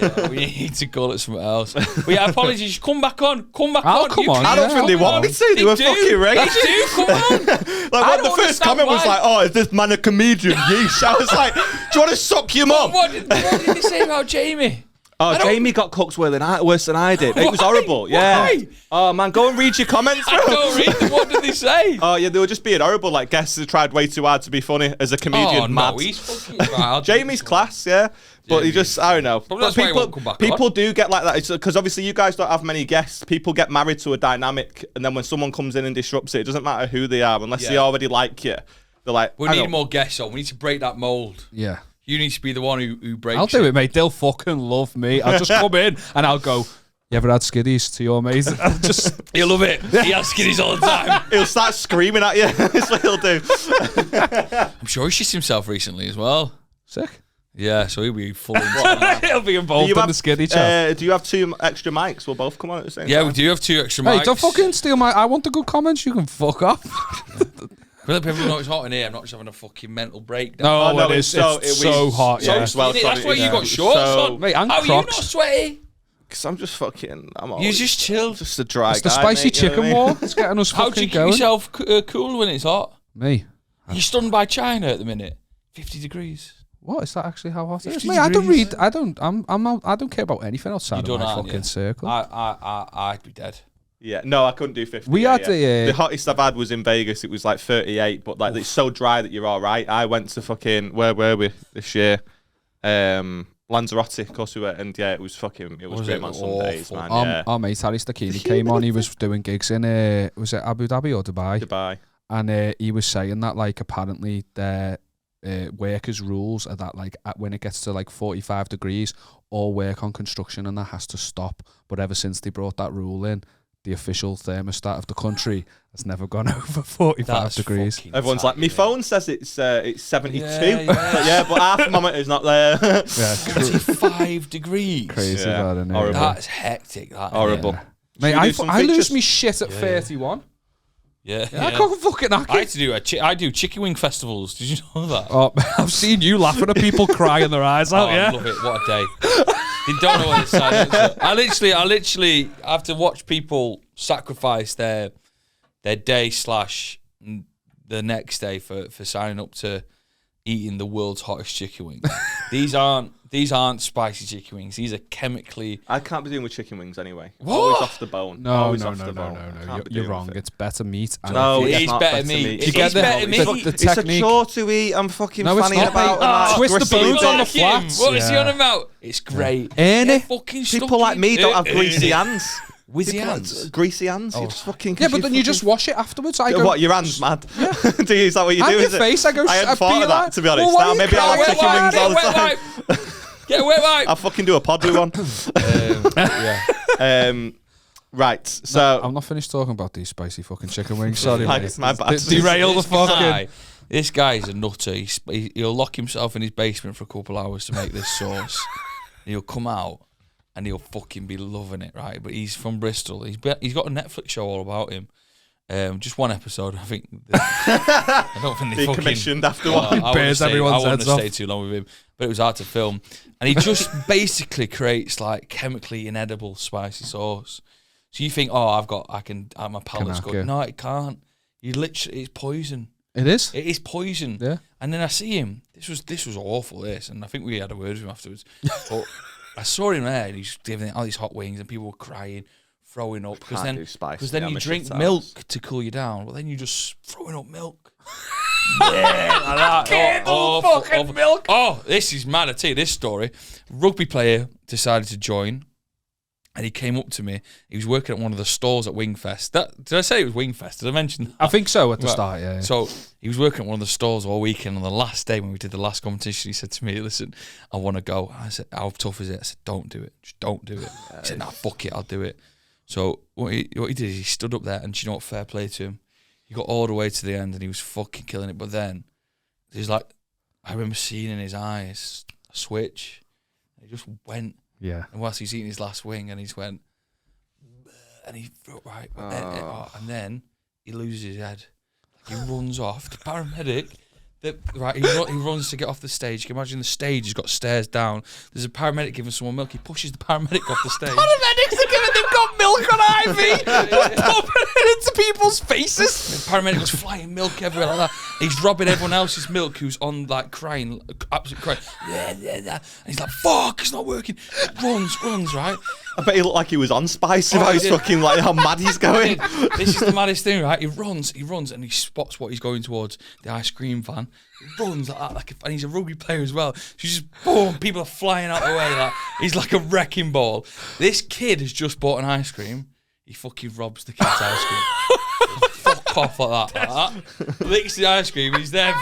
Yeah, we need to call it something else. But yeah, apologies. Come back on. Come back I'll on. come You on, can I don't Yeah, think they come want on. me to. They were do. fucking They racist. do. Come on. Like I when the don't first understand comment was why. like, "Oh, is this man a comedian?" Yeesh. I was like, "Do you want to suck your mum?" What did they say about Jamie? Oh, Jamie got cooked worse than I did. It was Why? horrible. Yeah. Why? Oh man, go and read your comments, bro. I don't read them. What did they say? Oh yeah, they were just being horrible. Like guests have tried way too hard to be funny as a comedian. Oh, mad. no, he's fucking right. Jamie's class, yeah. But he just, I don't know. Probably that's why he won't come back people on. do get like that. It's because obviously you guys don't have many guests. People get married to a dynamic, and then when someone comes in and disrupts it, it doesn't matter who they are, unless they already like you. They're like, We need more guests on. We need to break that mold. Yeah. You need to be the one who breaks I'll do it, mate. They'll fucking love me. I'll just come in and I'll go, you ever had skiddies to your mate? I'll just... He'll love it. He has skinnies all the time. He'll start screaming at you. That's what he'll do. I'm sure he shit himself recently as well. Sick. Yeah, so he'll be full into He'll be involved in the skiddy chat. Do you have 2 extra mics? We'll both come on at the same Yeah, time. we do have 2 extra mics. Hey, don't fucking steal my... I want the good comments. You can fuck off. Well, people know it's hot in here. I'm not just having a fucking mental breakdown. No, no, it is. it's It's so- so hot. so Yeah. swell. That's why you Yeah. got shorts So- on. Mate, and How are you not Crocs. sweaty? Because I'm just fucking... I'm You always just chill. just a dry It's the guy, spicy mate, you know chicken what I mean? war. It's getting us How do fucking you keep going. yourself cool when it's hot? Me. You're stunned by China at the minute. 50 degrees. What is that actually? How hot it is? 50 Mate, I don't degrees. read. I don't care about anything outside You of my don't, aren't fucking you? circle. I'd be dead. Yeah, no, I couldn't do 50. We yeah, had yeah. the, The hottest I've had was in Vegas. It was like 38, but like it's so dry that you're all right. I went to fucking, where were we this year? Lanzarote, of course we were, and yeah, it was great on some days, man. Yeah, Our mate Harry Stakini came on. He was doing gigs in was it Abu Dhabi or Dubai? Dubai. And he was saying that like apparently their workers' rules are that like when it gets to like 45 degrees, all work on construction and that has to stop. But ever since they brought that rule in, the official thermostat of the country has never gone over 45 That's degrees. fucking Everyone's like, my tight, phone says it's 72. Yeah. Yeah, but our thermometer's not there. Yeah, 25 degrees. crazy Yeah, bad, isn't it? horrible. That's hectic. That, Horrible. Yeah. Should Mate, we do some I lose features? me shit at 31. Yeah. I can't fucking hack I it. had to do I do chicken wing festivals. Did you know that? Oh, I've seen you laughing at people crying their eyes out, I yeah? love it. What a day. They don't know what it's like. I literally have to watch people sacrifice their day / the next day for signing up to eating the world's hottest chicken wings. These aren't spicy chicken wings. These are chemically. I can't be doing with chicken wings anyway. What? Always off the bone. No, Always no, off no, the no, bone. no, I no. can't be You're doing wrong. with it. It's better meat. And No, It it's is not better better meat. meat. It's You get better the, meat. the It's a technique. chore to eat. I'm fucking No, it's fanning not, about. mate. and like Twist the gristly bones on the bits. flats. What is he Yeah. on about? It's great. Ain't Get it? fucking stuck People like in. me don't have greasy hands. Wizzy People hands. like greasy hands. You just fucking. Yeah, but then you just wash it afterwards. I go, What, your hands mad? Do you, is that what you and do? your Is it? face, I go, I hadn't I thought peel of that, that. to be honest. Well, why Now, you maybe I crying? have chicken Wet wings all the wet time. wipe. Get away, mate. I'll fucking do a pod with one. Yeah. Right, so I'm not finished talking about these spicy fucking chicken wings. Sorry, my mate. bad. Derail the fucking. This guy's a nutter. He'll lock himself in his basement for a couple of hours to make this sauce. He'll come out and he'll fucking be loving it, right? But he's from Bristol. He's got a Netflix show all about him. Just one episode, I think. I don't think they Be commissioned after one. I Bears everyone's wouldn't heads have off. stayed too long with him, but it was hard to film. And he just basically creates like chemically inedible spicy sauce. So you think, my palate's hack good. it. No, it can't. It's poison. It is. It is poison. Yeah. And then I see him. This was awful. And I think we had a word with him afterwards. But I saw him there, and he's giving all these hot wings, and people were crying, throwing up because then you drink milk to cool you down. Well, then you just throwing up milk. Yeah, like that. Fucking milk. Oh, this is mad. I tell you this story. Rugby player decided to join. And he came up to me. He was working at one of the stalls at Wingfest. Did I say it was Wingfest? Did I mention that? I think so at the start, yeah. So he was working at one of the stalls all weekend. On the last day when we did the last competition, he said to me, "Listen, I want to go." I said, "How tough is it?" I said, "Don't do it. Just don't do it." He said, "Nah, fuck it. I'll do it." So what he did is he stood up there, and do you know what? Fair play to him. He got all the way to the end, and he was fucking killing it. But then there's like, I remember seeing in his eyes a switch. He just went. Yeah. And whilst he's eating his last wing, and he's went, and he right, and then he loses his head. He runs off. The paramedic, he runs to get off the stage. You can imagine the stage has got stairs down. There's a paramedic giving someone milk. He pushes the paramedic off the stage. Paramedics are giving them got milk on Ivy. Popping it into people's faces. The paramedic was flying milk everywhere like that. He's robbing everyone else's milk who's on like crying, absolutely crying. And he's like, "Fuck, it's not working." Runs, right? I bet he looked like he was on Spice about his fucking like how mad he's going. This is the maddest thing, right? He runs, and he spots what he's going towards, the ice cream van. He runs like that, and he's a rugby player as well. So he's just boom, people are flying out the way. Like he's like a wrecking ball. This kid has just bought an ice cream. He fucking robs the kid's ice cream. Fuck off like that. Licks the ice cream. He's there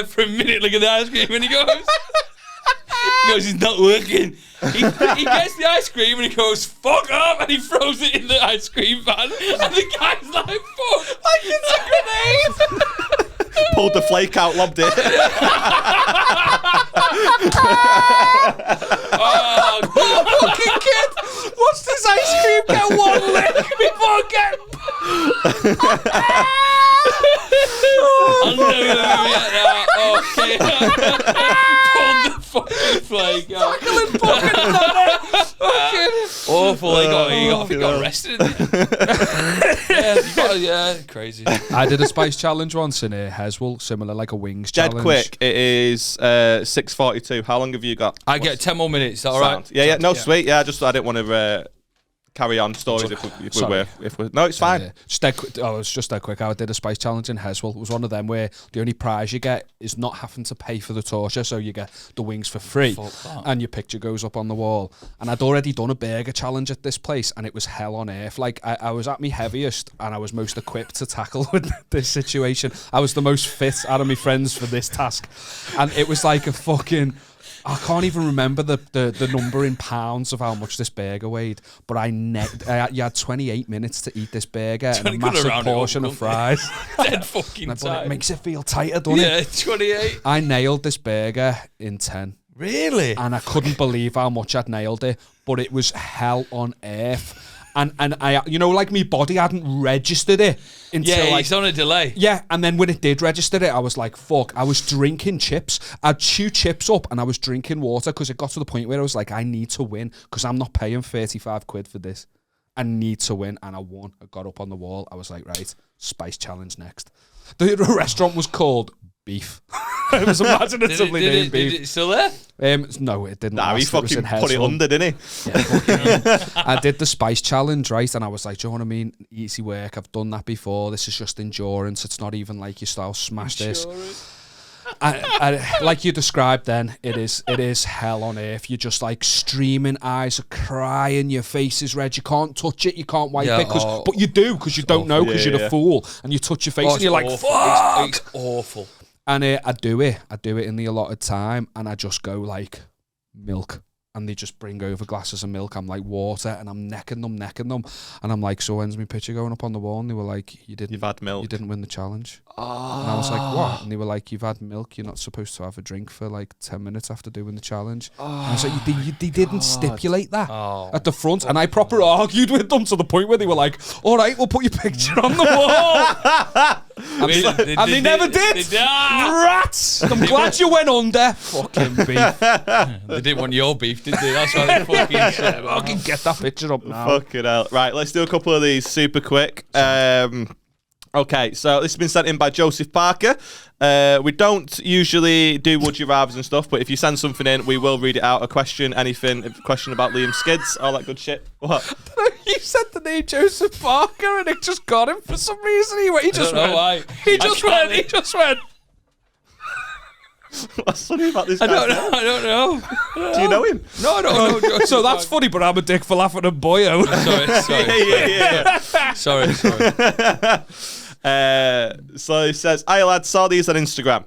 for a minute looking at the ice cream, and he goes, "It's not working." He gets the ice cream and he goes, "Fuck up," and he throws it in the ice cream van. And the guy's like, "Fuck, like it's a grenade." Pulled the flake out, lobbed it. Oh, Fucking kid. What's this ice cream? Get one lick before getting. I'll never forget that. Okay. Pulled the fucking flake out. Awful. He got arrested. Yeah, crazy. I did a spice challenge once in Heswell, similar like a wings Dead challenge. quick. It is 6:42. How long have you got? I get 10 more minutes. Is that all right? Yeah. No, sweet. Yeah, I didn't want to carry on stories if we're. No, it's fine. Yeah. Just dead quick. Oh, it's just dead quick. I did a spice challenge in Heswell. It was one of them where the only prize you get is not having to pay for the torture, so you get the wings for free, and your picture goes up on the wall. And I'd already done a burger challenge at this place, and it was hell on earth. Like I was at my heaviest, and I was most equipped to tackle with this situation. I was the most fit out of my friends for this task, and it was like a fucking. I can't even remember the number in pounds of how much this burger weighed, but you had 28 minutes to eat this burger and a massive portion of fries. Dead fucking time. It makes it feel tighter, doesn't it? Yeah, 28. I nailed this burger in 10. Really? And I couldn't believe how much I'd nailed it, but it was hell on earth. And I, like my body hadn't registered it until it's on a delay. Yeah, and then when it did register it, I was like, fuck. I was drinking chips. I'd chew chips up and I was drinking water because it got to the point where I was like, I need to win because I'm not paying 35 quid for this. I need to win, and I won. I got up on the wall. I was like, right, spice challenge next. The restaurant was called Beef. It was imaginatively named Beef. Is it still there? No, it didn't. Nah, he fucking put it under, didn't he? Yeah, I did the spice challenge, right? And I was like, do you know what I mean? Easy work. I've done that before. This is just endurance. It's not even like your style. Smash this. I, like you described then, it is hell on earth. You're just like streaming, eyes are crying, your face is red, you can't touch it, you can't wipe it, but you do because you don't know because you're a fool, and you touch your face and you're like, fuck! It's awful. And I do it in the allotted time, and I just go like, milk. and they just bring over glasses of milk. I'm like, water, and I'm necking them. And I'm like, so when's my picture going up on the wall? And they were like, you've had milk. You didn't win the challenge. Oh. And I was like, what? And they were like, you've had milk. You're not supposed to have a drink for like 10 minutes after doing the challenge. Oh, and I was like, they didn't stipulate that at the front. And I proper argued with them to the point where they were like, all right, we'll put your picture on the wall. And they never did. Rats! I'm glad you went under. Fucking beef. They didn't want your beef, did they? That's why they fucking said, I can get that picture up now. Fucking hell. Right, let's do a couple of these super quick. Okay, so this has been sent in by Joseph Parker. We don't usually do would you rathers and stuff, but if you send something in, we will read it out. A question, anything, a question about Liam Skids, all that good shit. What? You said the name Joseph Parker and it just got him for some reason. He just went. Why. He just went. What's funny about this guy? I don't know. Do you know him? No, I don't know. So that's funny, but I'm a dick for laughing at Boyo. Sorry. So he says, "Hi lad, saw these on Instagram.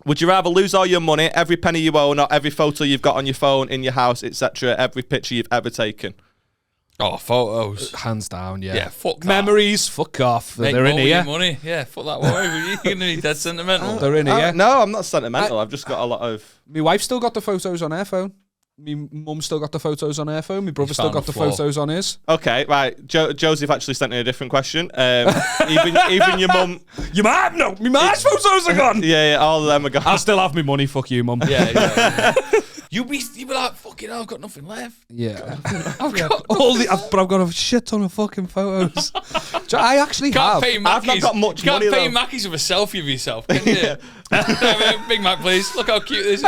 Would you rather lose all your money, every penny you own, or every photo you've got on your phone, in your house, etc., every picture you've ever taken?" Oh, photos. Hands down, yeah. Yeah, fuck that. Memories, fuck off. Make They're in here. Money. Yeah, fuck that. Why are you going to be dead sentimental? They're in here. No, I'm not sentimental. I've just got a lot of... My wife still got the photos on her phone. My mum still got the photos on her phone. My brother still got the photos on his. Okay, right. Joseph actually sent in a different question. Even your mum... Your mum? No, my mum's photos are gone. Yeah, all of them are gone. I'll still have my money, fuck you, mum. Yeah. You'll be like, fucking hell, I've got nothing left. Yeah. I've got a shit ton of fucking photos. I actually have. I've not got much money, though. You can't pay Mackies with a selfie of yourself, can you? Big Mac, please. Look how cute this is.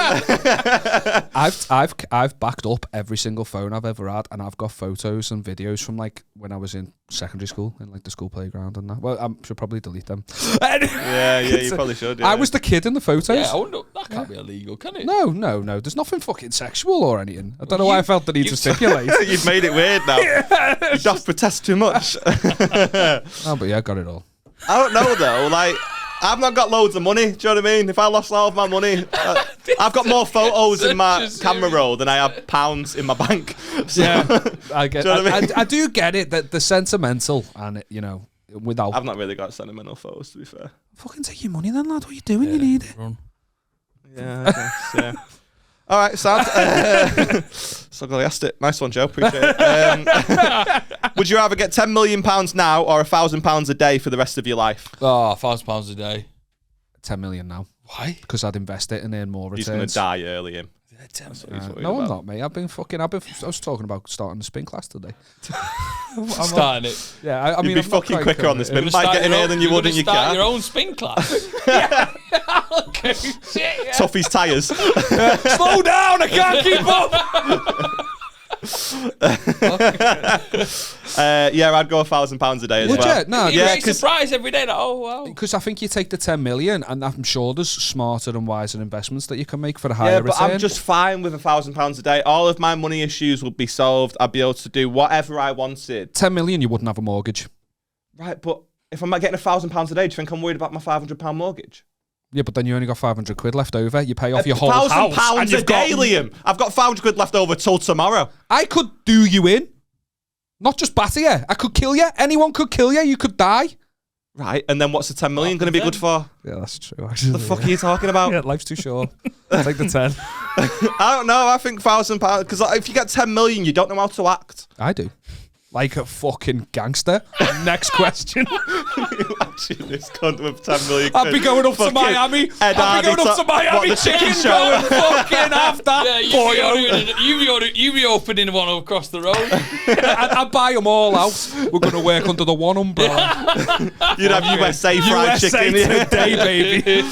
I've backed up every single phone I've ever had, and I've got photos and videos from like when I was in secondary school, in like the school playground and that. Well, I should probably delete them. Yeah, you probably should. Yeah. I was the kid in the photos. Yeah, that can't be illegal, can it? No. There's nothing fucking sexual or anything. I don't know why I felt the need to stipulate. You've made it weird now. You don't protest too much. Oh, but yeah, I got it all. I don't know though. Like, I've not got loads of money. Do you know what I mean? If I lost all of my money, I've got more photos in my camera roll than I have pounds in my bank. So, yeah, I get. Do you know what I mean? I do get it that the sentimental and without. I've not really got sentimental photos, to be fair. Fucking take your money then, lad. What are you doing? You need it. Run. Yeah, I guess, yeah. All right, sad. So glad I asked it. Nice one, Joe. Appreciate it. Would you rather get £10 million now or £1,000 a day for the rest of your life? Oh, £1,000 a day. 10 million now. Why? Because I'd invest it and earn more returns. He's going to die early, him. No, I'm not, mate. I was talking about starting the spin class today. Starting it. Yeah, I mean, you'd be fucking quicker on the spin. Might get in here than you would in your car. Start your own spin class. Yeah. Okay. Shit, yeah. Tuffy's tyres. Slow down, I can't keep up. Yeah, I'd go £1,000 a day as well. No, yeah, a surprise every day. Like, oh wow! Because I think you take the 10 million, and I'm sure there's smarter and wiser investments that you can make for a higher return. I'm just fine with £1,000 a day. All of my money issues would be solved. I'd be able to do whatever I wanted. 10 million, you wouldn't have a mortgage. Right, but if I'm not getting £1,000 a day, do you think I'm worried about my £500 mortgage? Yeah, but then you only got 500 quid left over. You pay off your whole house. £1,000 a day, Liam. I've got 500 quid left over till tomorrow. I could do you in. Not just batter you. I could kill you. Anyone could kill you. You could die. Right, and then what's the 10 million going to be good for? Yeah, that's true, actually. What the fuck are you talking about? Yeah, life's too short. Take the 10. I don't know. I think £1,000, because if you get 10 million, you don't know how to act. I do. Like a fucking gangster. Next question. Actually, this cunt with 10 million. I'd be going up to Miami. I'd be going up to Miami chicken show and fucking have that. Yeah, you be opening one across the road. I'd buy them all out. We're going to work under the one umbrella. You'd have USA fried chicken. Today, baby.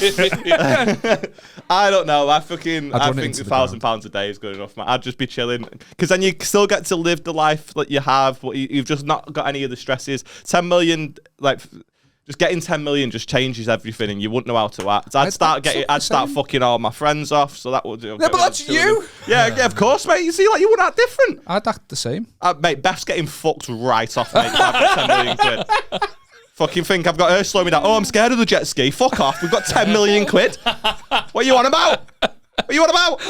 I don't know. I think £1,000 a day is good enough, man. I'd just be chilling. Because then you still get to live the life that you have, but you've just not got any of the stresses. 10 million, like, just getting 10 million just changes everything, and you wouldn't know how to act. I'd start fucking all my friends off, so that would do. Yeah, but that's you. Yeah, of course, mate. You see, like, you wouldn't act different. I'd act the same. Mate, Beth's getting fucked right off, mate. 10 million quid. Fucking think I've got her slowing me down. Oh, I'm scared of the jet ski. Fuck off. We've got 10 million quid. What are you on about? What are you on about?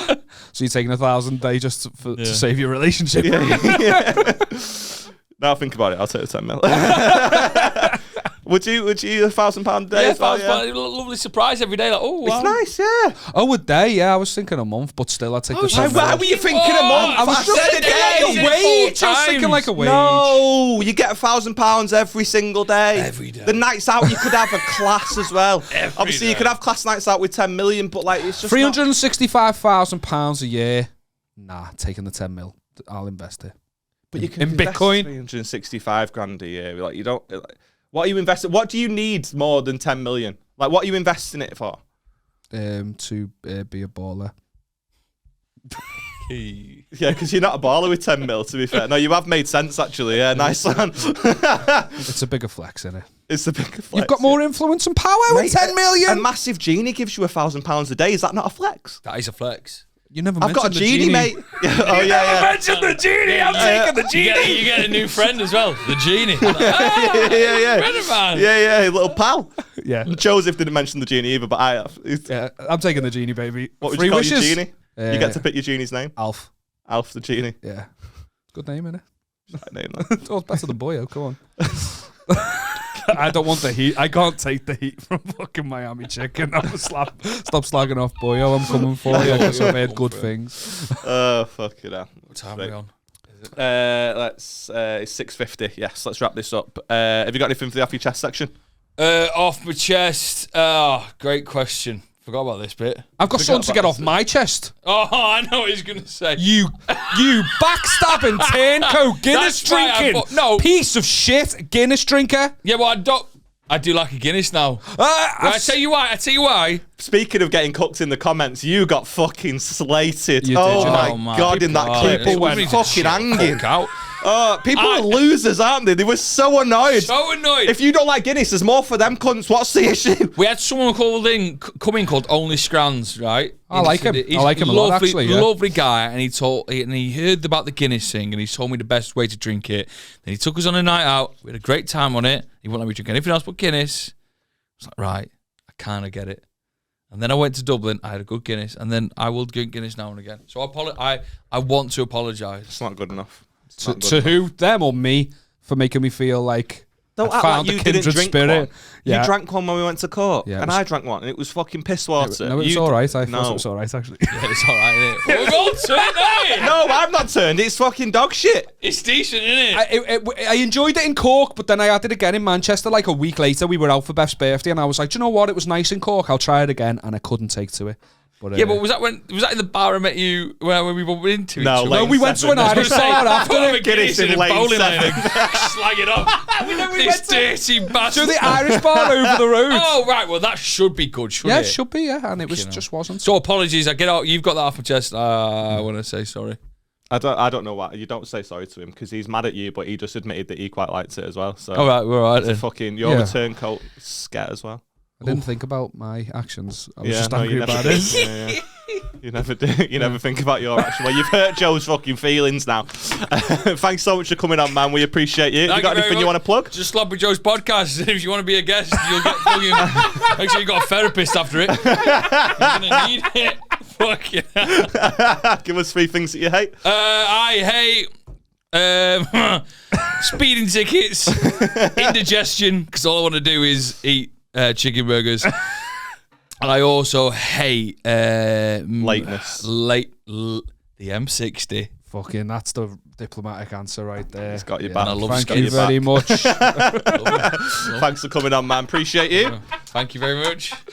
So you're taking 1,000 a day just to save your relationship. Now think about it, I'll take the 10 mil. Would you £1,000 a day? Yeah, as well, £1,000, lovely surprise every day. Like, oh, wow. It's nice, yeah. Oh, a day, yeah. I was thinking a month, but still, I'd take the 10 Why mil. were you thinking a month? I was just said thinking a day. like a wage. I was thinking like a wage. No, you get £1,000 every single day. Every day. The nights out, you could have a class as well. Obviously, day. you could have class nights out with 10 million, but like it's just £365,000 a year. Nah, taking the 10 mil. I'll invest it. But you can in invest Bitcoin. 365 grand a year. Like you don't. Like, what are you investing? What do you need more than 10 million? Like what are you investing it for? To be a baller. Yeah, because you're not a baller with 10 mil. To be fair, no, you have made sense actually. Yeah, nice one. It's a bigger flex, isn't it? It's a bigger flex. You've got more influence and power with 10 million. A massive genie gives you £1,000 a day. Is that not a flex? That is a flex. You never I've got a mentioned the genie, mate. Oh yeah. mentioned the genie. I'm taking the genie. You get a new friend as well, the genie. Like, Yeah. friend of mine. Yeah, little pal. Yeah. Joseph didn't mention the genie either, but I have. Yeah, I'm taking the genie, baby. What would 3 you call wishes. your genie? You get to pick your genie's name. Alf. Alf the genie. Yeah. Good name, innit? That name, that. Oh, it's better than Boyo. Come on. I don't want the heat. I can't take the heat from fucking Miami chicken. Stop slagging off Boyo. I'm coming for you because I've heard good things. Oh, fuck it out. What time are we on? It's 6:50. Yes, let's wrap this up. Have you got anything for the off your chest section? Off my chest. Oh, great question. Forgot about this bit. I've got something to get off my chest. Oh, I know what he's going to say. You backstabbing turncoat Guinness That's right, drinking no. piece of shit Guinness drinker. Yeah, well, I do like a Guinness now. I tell you why. Speaking of getting cooked in the comments, you got fucking slated. You did, oh you my know. god, in that clip, People went need to fucking shut the hanging. fuck out. People are losers, aren't they? They were so annoyed. So annoyed. If you don't like Guinness, there's more for them cunts. What's the issue? We had someone come in called Only Scrans, right? I like him. He's I like him a lot, actually. Yeah. Lovely guy, and he heard about the Guinness thing, and he told me the best way to drink it. Then he took us on a night out. We had a great time on it. He wouldn't let me drink anything else but Guinness. I was like, right, I kind of get it. And then I went to Dublin. I had a good Guinness, and then I will drink Guinness now and again. So I want to apologise. It's not good enough. To who? Them or me? For making me feel like Don't I act found like you a didn't kindred drink spirit. one. Yeah. You drank one when we went to court, Yeah, and I drank one, and it was fucking piss water. No, it was all right. I no. thought it was all right, actually. Yeah, it's all right, isn't it? We've all turned it. No, I've not turned. It's fucking dog shit. It's decent, isn't it? I enjoyed it in Cork, but then I had it again in Manchester like a week later. We were out for Beth's birthday, and I was like, do you know what? It was nice in Cork. I'll try it again, and I couldn't take to it. But, Yeah, but was that in the bar I met you when we bumped into No, each late other? we went to an seven. Irish bar after Put him a it. Guinness in a lane bowling seven. lane and slag it off. This dirty bastard. To the Irish bar over the road. Oh, right. Well, that should be good, shouldn't Yeah, it? it should be, yeah. And it was just wasn't. So apologies. I get out. You've got that off my chest. I want to say sorry. I don't know why you don't say sorry to him because he's mad at you, but he just admitted that he quite liked it as well. So All right, we're all right then. fucking you're a turncoat scat as well. I didn't think about my actions. I was Yeah, just no, angry you never about do. it. Yeah. You never do. You never think about your action. Well, you've hurt Joe's fucking feelings now. Thanks so much for coming on, man. We appreciate you. Thank You got you very anything you much. want to plug? Just Sloppy Joe's podcast. If you want to be a guest, you'll get fucking. Make sure you got a therapist after it. You're gonna need it. Fucking hell. Give us 3 things that you hate. I hate speeding tickets, indigestion, because all I want to do is eat chicken burgers. And I also hate Lateness. The M60. Fucking, that's the diplomatic answer right there. He's got your Yeah. back. I love Thank Scotty you very much. Love it. Thanks for coming on, man. Appreciate you. Thank you very much.